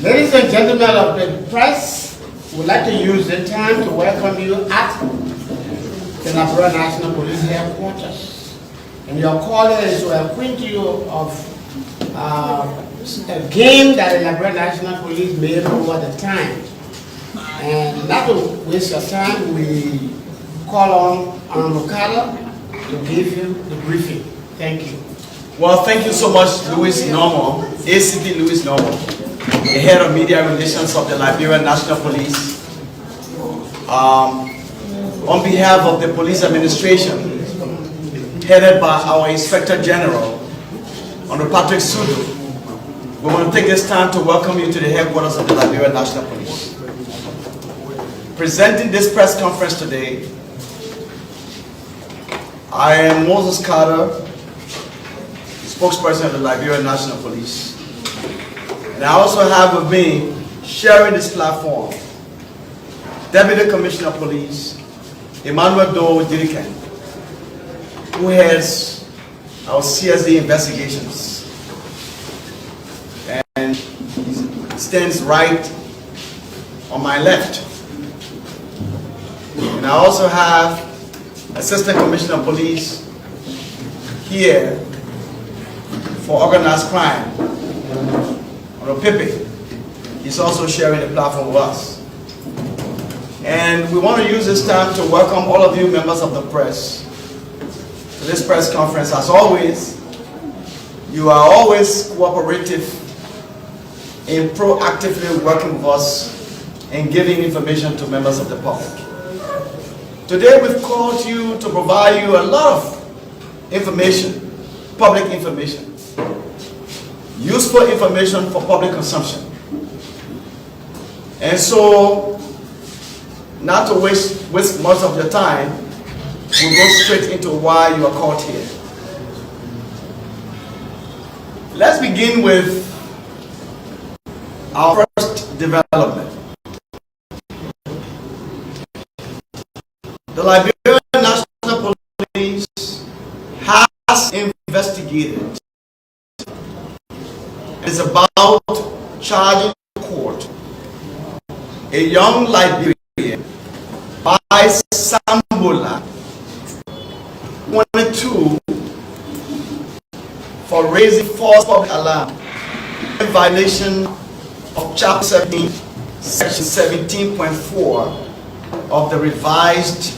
Ladies and gentlemen of the press, we'd like to use the time to welcome you at the Liberia National Police Headquarters. And your call is to acquaint you of a game that the Liberia National Police made over the time. And not to waste your time, we call on Lucado to give you the briefing. Thank you. Well, thank you so much, Louis Normo, ACP Louis Normo, the head of media relations of the Liberia National Police. On behalf of the police administration, headed by our Inspector General, Honorable Patrick Sudu, we want to take this time to welcome you to the headquarters of the Liberia National Police. Presenting this press conference today, I am Moses Carter, spokesperson of the Liberia National Police. And I also have with me, sharing this platform, Deputy Commissioner of Police, Emmanuel Doe Diriken, who heads our CSD investigations. And he stands right on my left. And I also have Assistant Commissioner of Police here for organized crime, Honorable Pepe. He's also sharing the platform with us. And we want to use this time to welcome all of you members of the press to this press conference. As always, you are always cooperative in proactively working with us and giving information to members of the public. Today we've called you to provide you a lot of information, public information, useful information for public consumption. And so, not to waste much of your time, we'll go straight into why you are called here. Let's begin with our first development. The Liberia National Police has investigated. It's about charging court a young Liberian by Sambola 22 for raising false public alarm in violation of Chapter 17, Section 17.4 of the revised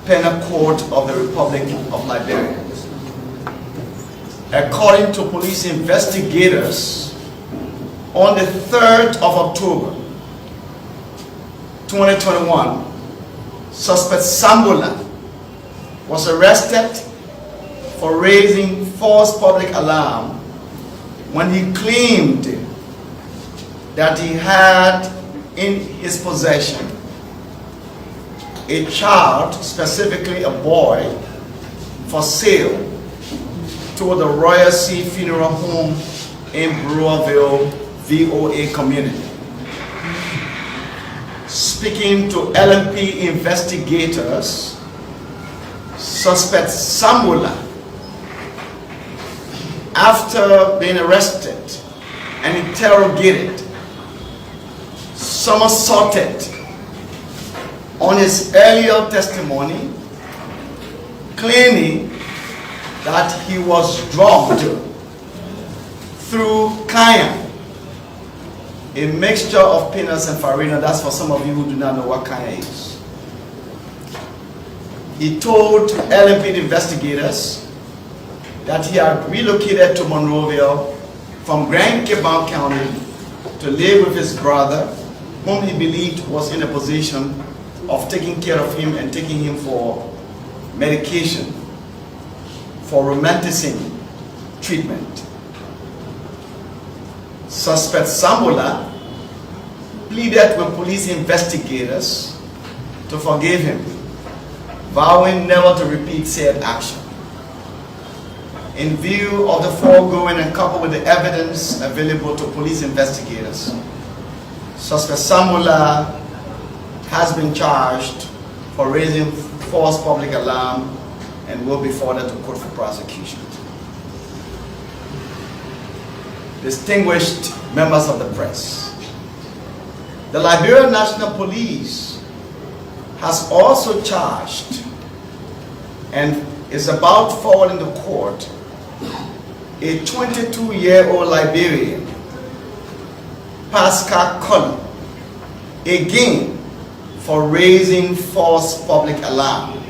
Penal Code of the Republic of Liberia. According to police investigators, on the 3rd of October 2021, suspect Sambola was arrested for raising false public alarm when he claimed that he had in his possession a child, specifically a boy, for sale to the Royal Sea Funeral Home in Monrovia, VOA community. Speaking to LMP investigators, suspect Sambola, after being arrested and interrogated, somersaulted on his earlier testimony, claiming that he was drugged through cayenne, a mixture of peanuts and farina. That's for some of you who do not know what cayenne is. He told LMP investigators that he had relocated to Monrovia from Grand Cabal County to live with his brother, whom he believed was in a position of taking care of him and taking him for medication for romanticism treatment. Suspect Sambola pleaded with police investigators to forgive him, vowing never to repeat said action. In view of the foregoing and coupled with the evidence available to police investigators, suspect Sambola has been charged for raising false public alarm and will be forwarded to court for prosecution. Distinguished members of the press, The Liberia National Police has also charged and is about forwarding to court a 22-year-old Liberian, Pascal Cullen, again for raising false public alarm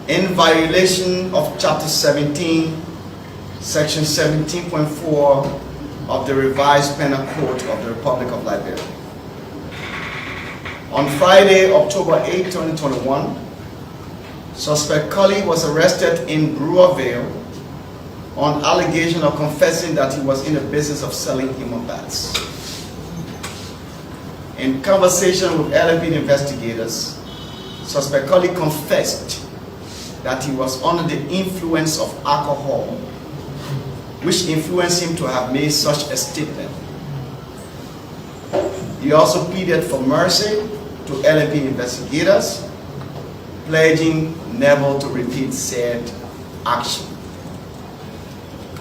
in violation of Chapter 17, Section 17.4 of the Revised Penal Code of the Republic of Liberia. On Friday, October 8, 2021, suspect Cullen was arrested in Monrovia on allegation of confessing that he was in the business of selling human bats. In conversation with LMP investigators, suspect Cullen confessed that he was under the influence of alcohol, which influenced him to have made such a statement. He also pleaded for mercy to LMP investigators, pledging never to repeat said action.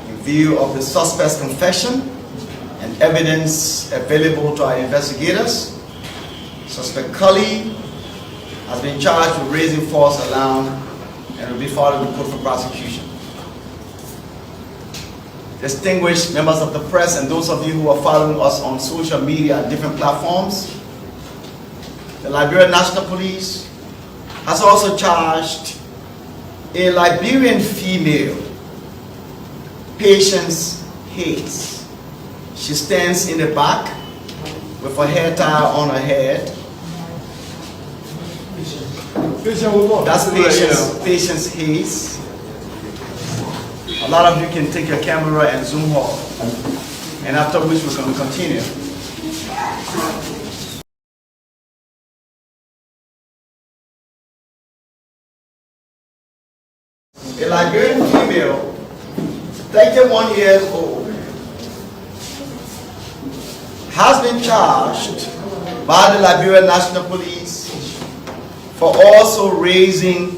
In view of the suspect's confession and evidence available to our investigators, suspect Cullen has been charged with raising false alarm and will be filed in court for prosecution. Distinguished members of the press and those of you who are following us on social media and different platforms, the Liberia National Police has also charged a Liberian female, Patience Hayes. She stands in the back with her hair tie on her head. That's Patience Hayes. A lot of you can take your camera and zoom her, and after which we're going to continue. A Liberian female, 31 years old, has been charged by the Liberia National Police for also raising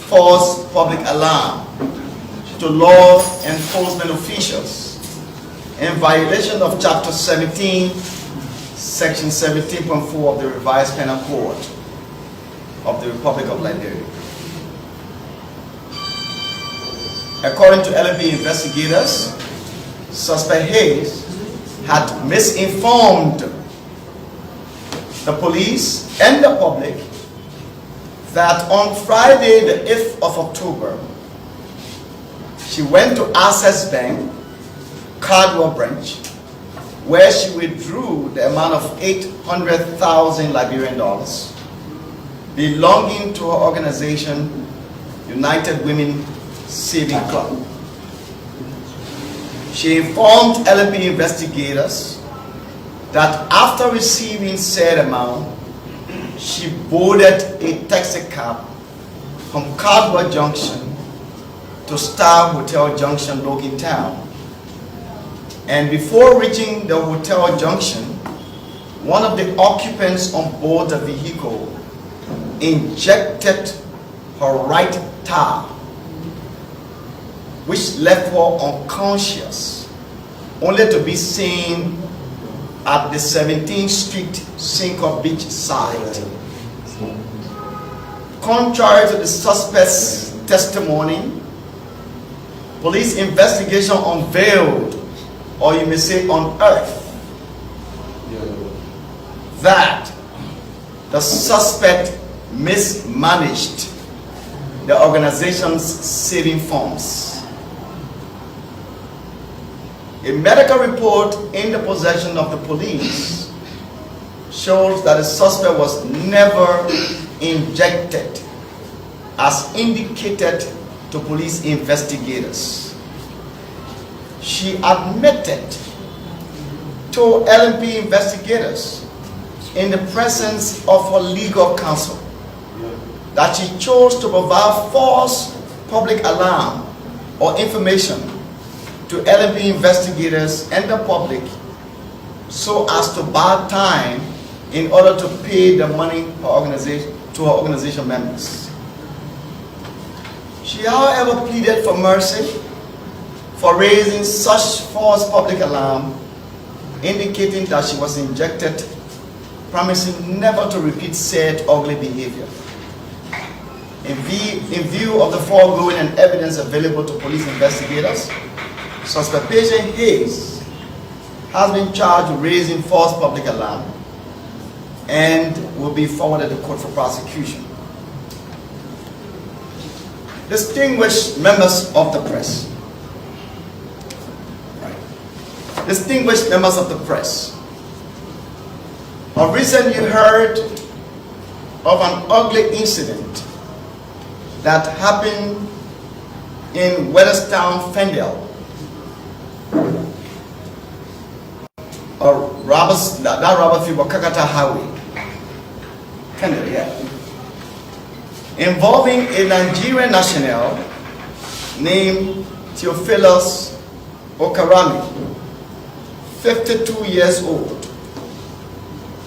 false public alarm to law enforcement officials in violation of Chapter 17, Section 17.4 of the Revised Penal Code of the Republic of Liberia. According to LMP investigators, suspect Hayes had misinformed the police and the public that on Friday, the 8th of October, she went to Access Bank, Cardwell branch, where she withdrew the amount of 800,000 Liberian dollars belonging to her organization, United Women Saving Club. She informed LMP investigators that after receiving said amount, she boarded a taxi cab from Cardwell Junction to Star Hotel Junction, Logan Town. And before reaching the Hotel Junction, one of the occupants on board the vehicle injected her right tire, which left her unconscious, only to be seen at the 17th Street Cinco Beach site. Contrary to the suspect's testimony, police investigation unveiled, or you may say unearthed, that the suspect mismanaged the organization's saving funds. A medical report in the possession of the police shows that the suspect was never injected as indicated to police investigators. She admitted to LMP investigators in the presence of her legal counsel that she chose to provide false public alarm or information to LMP investigators and the public so as to buy time in order to pay the money to her organization members. She, however, pleaded for mercy for raising such false public alarm, indicating that she was injected promising never to repeat said ugly behavior. In view of the foregoing and evidence available to police investigators, suspect patient Hayes has been charged with raising false public alarm and will be forwarded to court for prosecution. Distinguished members of the press. Distinguished members of the press. Of recent you heard of an ugly incident that happened in Weatherstown, Fendale. That robber field was Kakata Highway. Fendale, yeah. Involving a Nigerian national named Theophilus Okarami, 52 years old,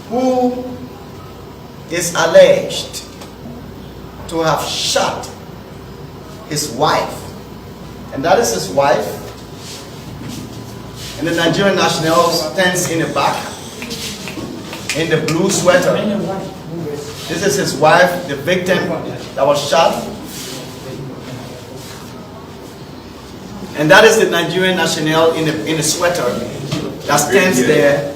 who is alleged to have shot his wife, and that is his wife, and the Nigerian national stands in the back in the blue sweater. This is his wife, the victim that was shot, and that is the Nigerian national in the sweater that stands there.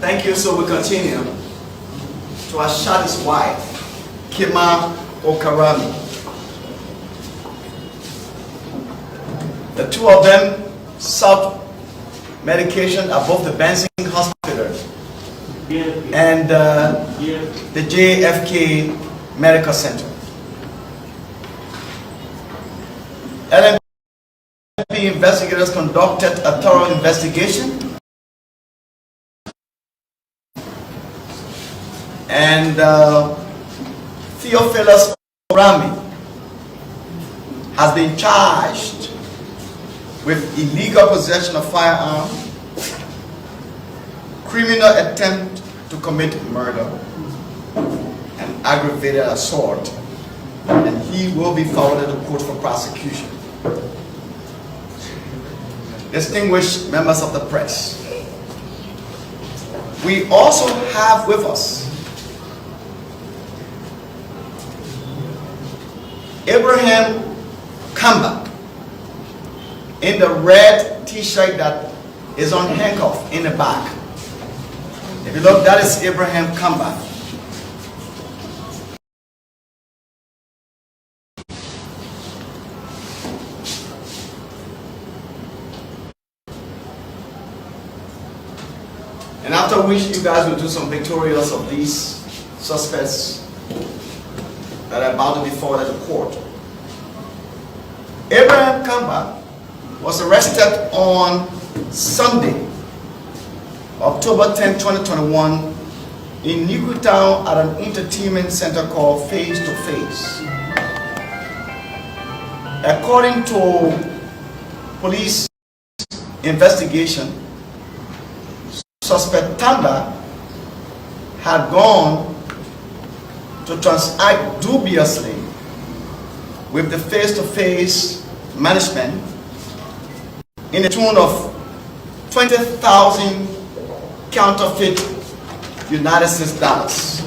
Thank you. So we continue to have shot his wife, Kima Okarami. The two of them sought medication at both the Benson Hospital and the JFK Medical Center. LMP investigators conducted a thorough investigation, and Theophilus Okarami has been charged with illegal possession of firearm, criminal attempt to commit murder, and aggravated assault, and he will be forwarded to court for prosecution. Distinguished members of the press, we also have with us Abraham Kamba in the red t-shirt that is on handcuff in the back. If you look, that is Abraham Kamba. And after which you guys will do some pictorials of these suspects that are about to be forwarded to court. Abraham Kamba was arrested on Sunday, October 10, 2021, in Newtown at an entertainment center called Face to Face. According to police investigation, suspect Tamba had gone to transact dubiously with the face-to-face management in the tune of 20,000 counterfeit United States dollars.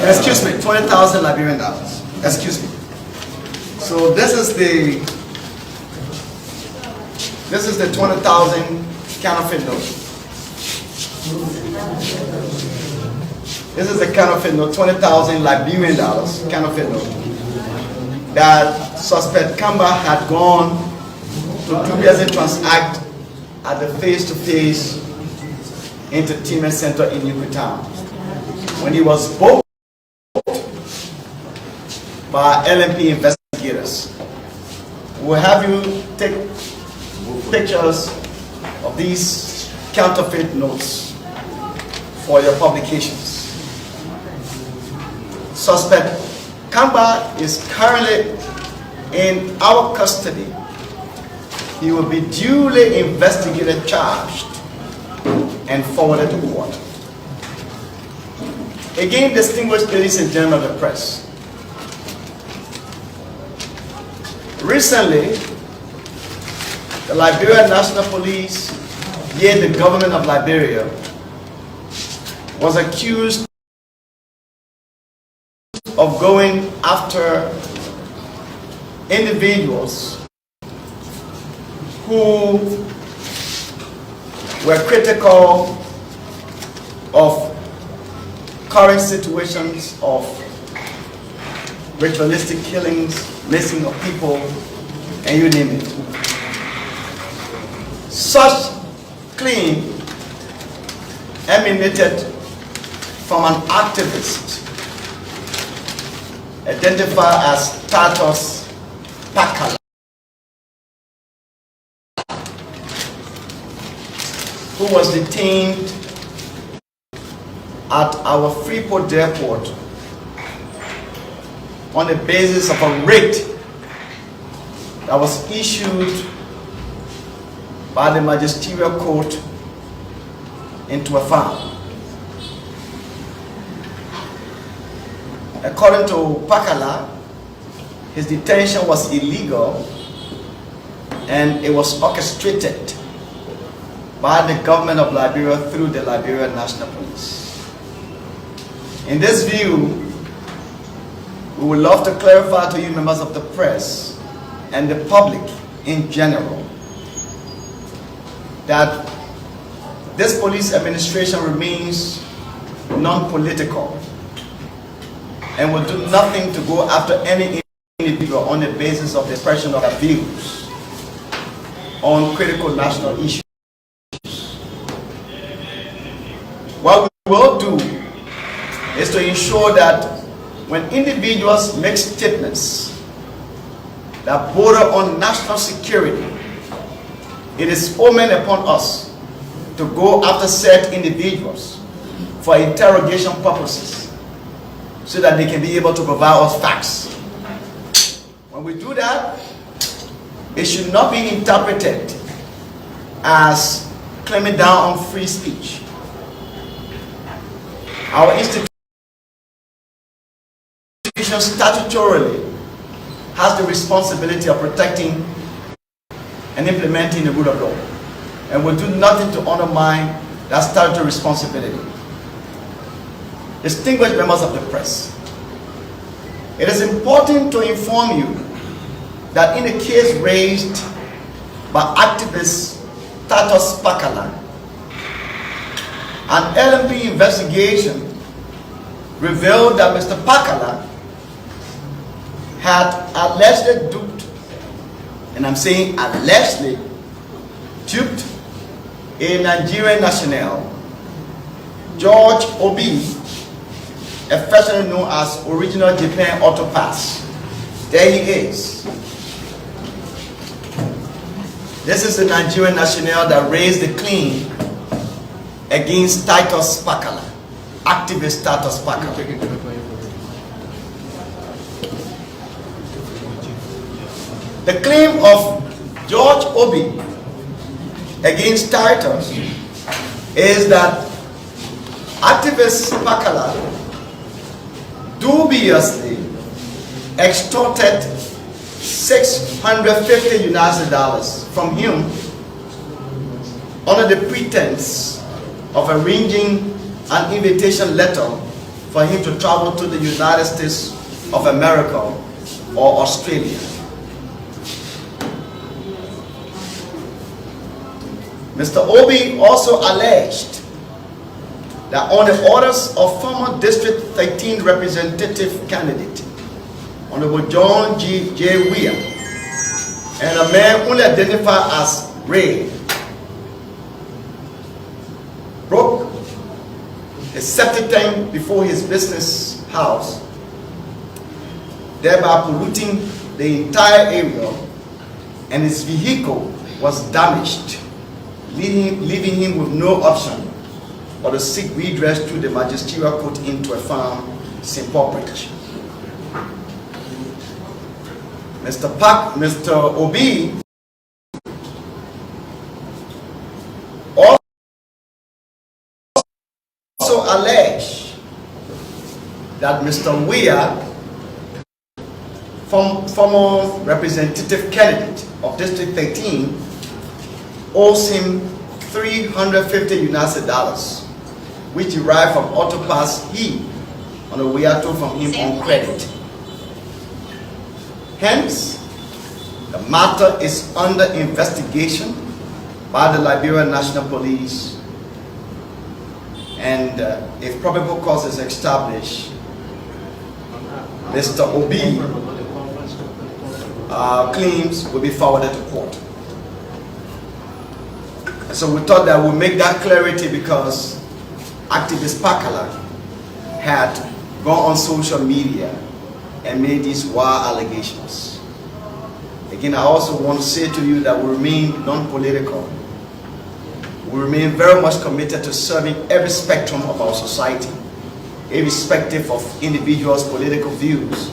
Excuse me, 20,000 Liberian dollars. Excuse me. So this is the 20,000 counterfeit note. This is the counterfeit note, 20,000 Liberian dollars counterfeit note that suspect Kamba had gone to dubiously transact at the face-to-face entertainment center in Newtown when he was booked by LMP investigators. We'll have you take pictures of these counterfeit notes for your publications. Suspect Kamba is currently in our custody. He will be duly investigated, charged, and forwarded to court. Again, distinguished ladies and gentlemen of the press, recently, the Liberia National Police, yet the government of Liberia, was accused of going after individuals who were critical of current situations of ritualistic killings, missing of people, and you name it. Such claim emanated from an activist identified as Tatos Pakala, who was detained at our Freeport airport on the basis of a writ that was issued by the magisterial court into a farm. According to Pakala, his detention was illegal and it was orchestrated by the government of Liberia through the Liberia National Police. In this view, we would love to clarify to you, members of the press and the public in general, that this police administration remains non-political and will do nothing to go after any individual on the basis of the expression of their views on critical national issues. What we will do is to ensure that when individuals make statements that border on national security, it is omen upon us to go after said individuals for interrogation purposes so that they can be able to provide us facts. When we do that, it should not be interpreted as clamping down on free speech. Our institution statutorily has the responsibility of protecting and implementing the rule of law, and will do nothing to undermine that statutory responsibility. Distinguished members of the press, it is important to inform you that in the case raised by activist Tatos Pakala, an LMP investigation revealed that Mr. Pakala had allegedly duped, and I'm saying allegedly duped, a Nigerian national, George Obi, affectionately known as Original Japan Auto Pass. There he is. This is the Nigerian national that raised the claim against Tatos Pakala, activist Tatos Pakala. The claim of George Obi against Titus is that activist Pakala dubiously extorted $650 from him under the pretense of arranging an invitation letter for him to travel to the United States of America or Australia. Mr. Obi also alleged that on the orders of former District 13 representative candidate, Honorable John J. Weir, and a man only identified as Ray, broke a septic tank before his business house, thereby polluting the entire area, and his vehicle was damaged, leaving him with no option but to seek redress through the magisterial court into a farm, St. Paul Bridge. Mr. Obi also alleged that Mr. Weah, former representative candidate of District 13, owes him $350 which derived from auto pass he on the Weah took from him on credit. Hence, the matter is under investigation by the Liberia National Police, and if probable cause is established, Mr. Obi claims will be forwarded to court. So we thought that we'll make that clarity because activist Pakala had gone on social media and made these wild allegations. Again, I also want to say to you that we remain non-political. We remain very much committed to serving every spectrum of our society, irrespective of individuals' political views,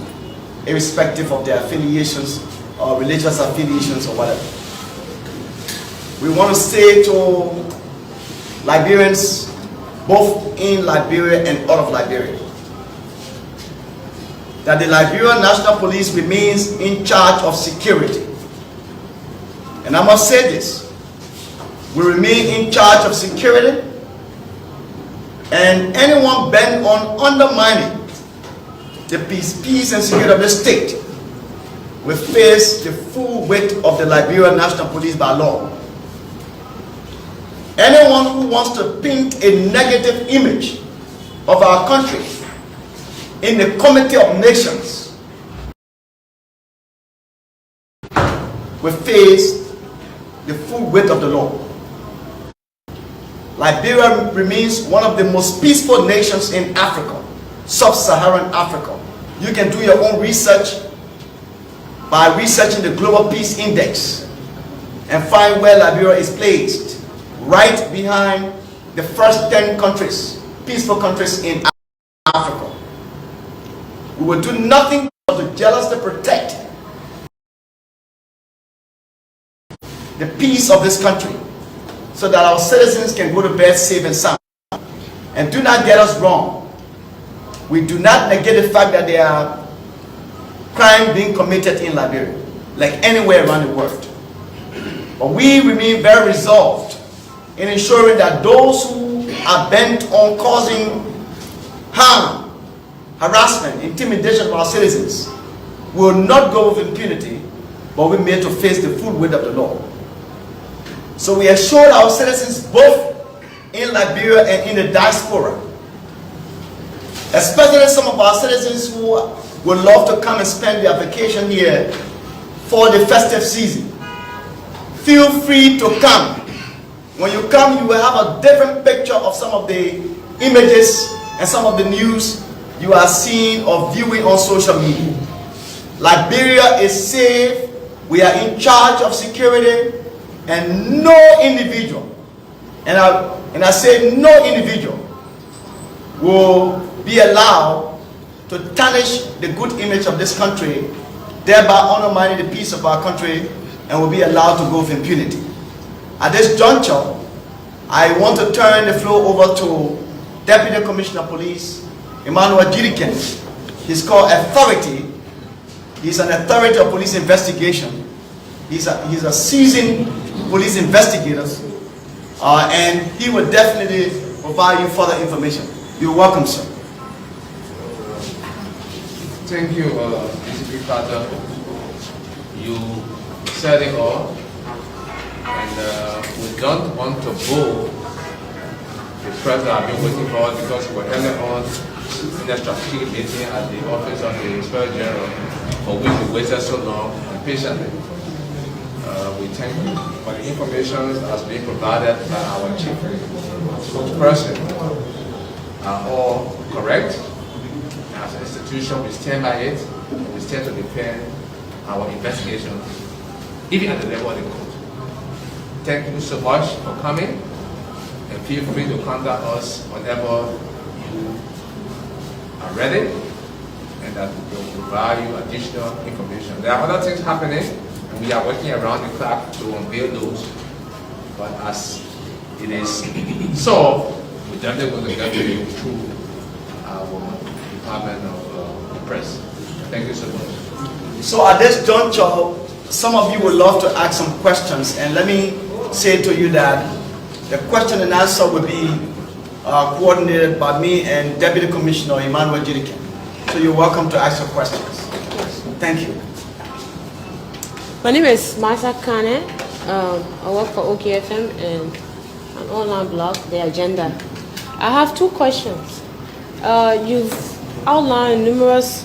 irrespective of their affiliations or religious affiliations or whatever. We want to say to Liberians, both in Liberia and out of Liberia, that the Liberia National Police remains in charge of security. And I must say this, we remain in charge of security, and anyone bent on undermining the peace and security of the state will face the full weight of the Liberia National Police by law. Anyone who wants to paint a negative image of our country in the Committee of Nations will face the full weight of the law. Liberia remains one of the most peaceful nations in Africa, sub-Saharan Africa. You can do your own research by researching the Global Peace Index and find where Liberia is placed, right behind the first 10 countries, peaceful countries in Africa. We will do nothing but to jealously protect the peace of this country so that our citizens can go to bed safe and sound. And do not get us wrong. We do not negate the fact that there are crimes being committed in Liberia, like anywhere around the world. But we remain very resolved in ensuring that those who are bent on causing harm, harassment, intimidation of our citizens will not go with impunity, but we made to face the full weight of the law. So we assured our citizens both in Liberia and in the diaspora, especially some of our citizens who would love to come and spend their vacation here for the festive season. Feel free to come. When you come, you will have a different picture of some of the images and some of the news you are seeing or viewing on social media. Liberia is safe. We are in charge of security, and no individual, and I say no individual, will be allowed to tarnish the good image of this country, thereby undermining the peace of our country, and will be allowed to go with impunity. At this juncture, I want to turn the floor over to Deputy Commissioner of Police Emmanuel Jiriken. He's called authority. He's an authority of police investigation. He's a seasoned police investigator, and he will definitely provide you further information. You're welcome, sir. Thank you, DCP Carter. You said it all, and we don't want to bore the press that have been waiting for us because we were early on in the strategic meeting at the office of the Inspector General, for which we waited so long and patiently. We thank you for the information that's being provided by our chief spokesperson. Are all correct. As an institution, we stand by it. We stand to defend our investigation, even at the level of the court. Thank you so much for coming, and feel free to contact us whenever you are ready, and and that we will provide you additional information. There are other things happening, and we are working around the clock to unveil those. But as it is solved, we're definitely going to get to you through our Department of Press. Thank you so much. So at this juncture, some of you would love to ask some questions, and let me say to you that the question and answer will be coordinated by me and Deputy Commissioner Emmanuel Jiriken. So you're welcome to ask your questions. Thank you. My name is Martha Kane. I work for OKFM and an online blog, The Agenda. I have two questions. You've outlined numerous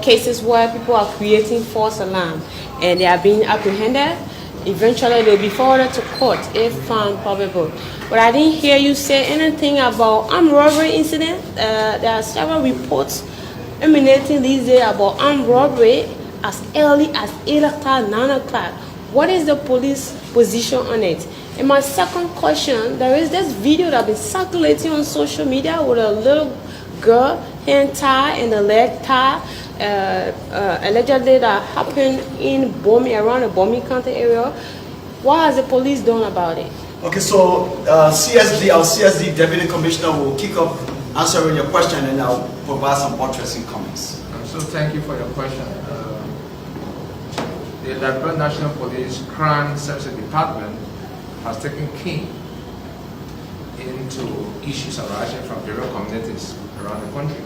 cases where people are creating false alarm and they are being apprehended. Eventually they'll be forwarded to court if found probable. But I didn't hear you say anything about armed robbery incident. There are several reports emanating these days about armed robbery as early as 8 o'clock, 9 o'clock. What is the police position on it? And my second question, there is this video that has been circulating on social media with a little girl, hand tie and a leg tie, allegedly that happened in Bomi, around the Bomi County area. What has the police done about it? Okay, so our CSD Deputy Commissioner will kick up answering your question, and I'll provide some buttressing comments. So thank you for your question. The Liberia National Police Crime Services Department has taken key into issues arising from various communities around the country.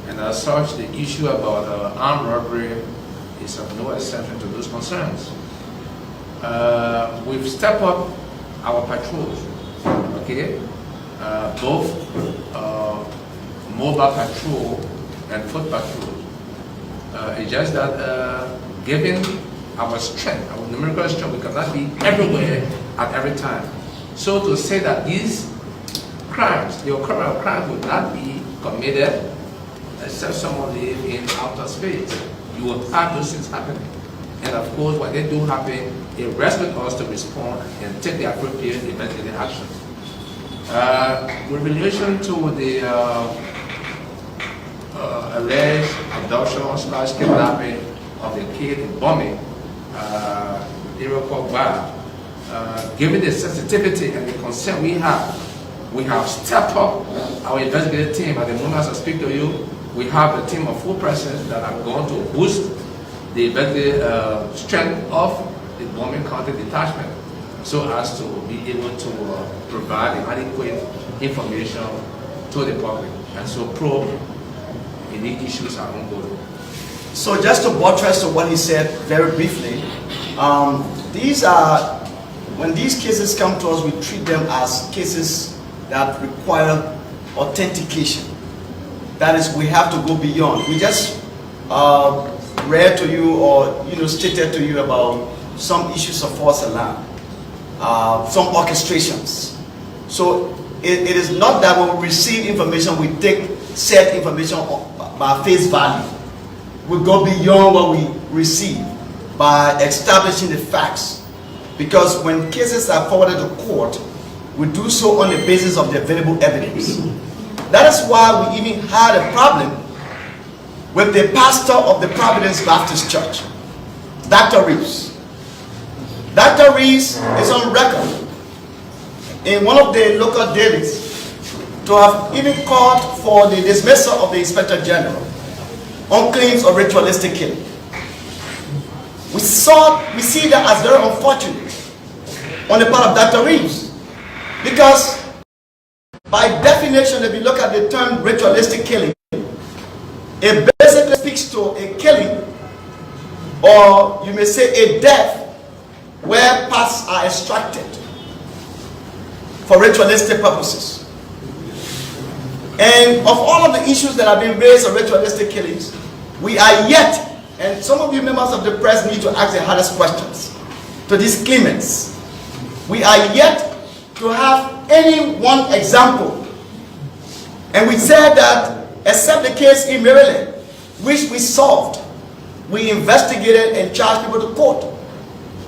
And as such, the issue about armed robbery is of no exception to those concerns. We've stepped up our patrols, okay? Both mobile patrol and foot patrol. It's just that given our strength, our numerical strength, we cannot be everywhere at every time. So to say that these crimes, the occurrence of crimes would not be committed except someone live in outer space, you will have those things happening. And of course, when they do happen, it rests with us to respond and take the appropriate investigative action. With relation to the alleged abduction/kidnapping of the kid in Bomi, given the sensitivity and the concern we have stepped up our investigative team. At the moment as I speak to you, we have a team of full persons that are going to boost the investigative strength of the Bomi County detachment so as to be able to provide adequate information to the public. And so probe any issues are ongoing. So just to buttress to what he said very briefly, when these cases come to us, we treat them as cases that require authentication. That is, we have to go beyond. We just read to you or stated to you about some issues of false alarm, some orchestrations. So it is not that when we receive information, we take said information by face value. We go beyond what we receive by establishing the facts. Because when cases are forwarded to court, we do so on the basis of the available evidence. That is why we even had a problem with the pastor of the Providence Baptist Church, Dr. Reeves. Dr. Reeves is on record in one of the local dailies to have even called for the dismissal of the Inspector General on claims of ritualistic killing. We see that as very unfortunate on the part of Dr. Reeves, because by definition, if you look at the term ritualistic killing, it basically speaks to a killing, or you may say a death, where parts are extracted for ritualistic purposes. And of all of the issues that have been raised on ritualistic killings, we are yet, and some of you members of the press need to ask the hardest questions to these claimants, we are yet to have any one example. And we said that except the case in Maryland, which we solved, we investigated and charged people to court.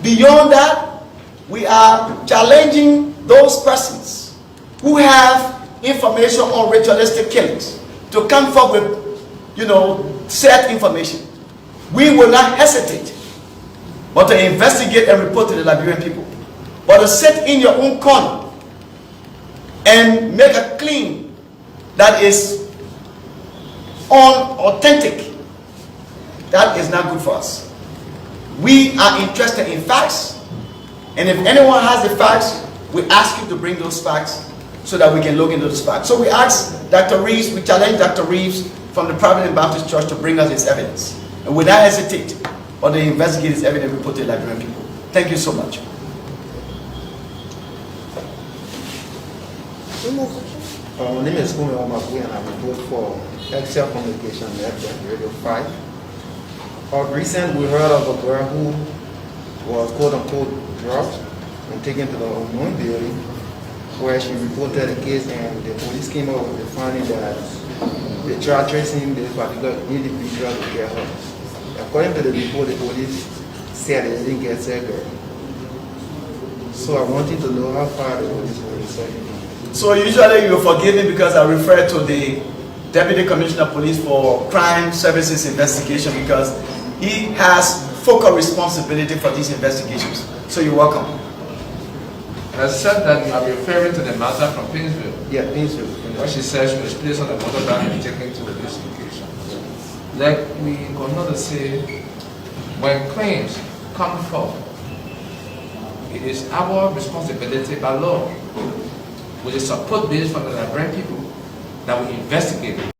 Beyond that, we are challenging those persons who have information on ritualistic killings to come forward with said information, we will not hesitate but to investigate and report to the Liberian people. But to sit in your own corner and make a claim that is unauthentic, that is not good for us. We are interested in facts, and if anyone has the facts, we ask you to bring those facts so that we can look into those facts. So we asked Dr. Reeves, we challenged Dr. Reeves from the Providence Baptist Church to bring us his evidence. And we not hesitate, but to investigate his evidence we put to the Liberian people. Thank you so much. My name is Kumi Omabu and I report for Excel Communication Network, Radio 5. Of recent, we heard of a girl who was quote-unquote drugged and taken to the unknown building where she reported a case, and the police came up with the finding that they tried tracing this particular individual to get her. According to the report, the police said they didn't get that girl. So I wanted to know how far the police were researching. So usually you forgive me because I refer to the Deputy Commissioner of Police for Crime Services Investigation because he has focal responsibility for these investigations. So you're welcome. I said that I'm referring to the matter from Painesville. Yeah, Painesville. What she said she was placed on the motorbike and taken to this location. Like we continue to say, when claims come forth, it is our responsibility by law, with the support base from the Liberian people, that we investigate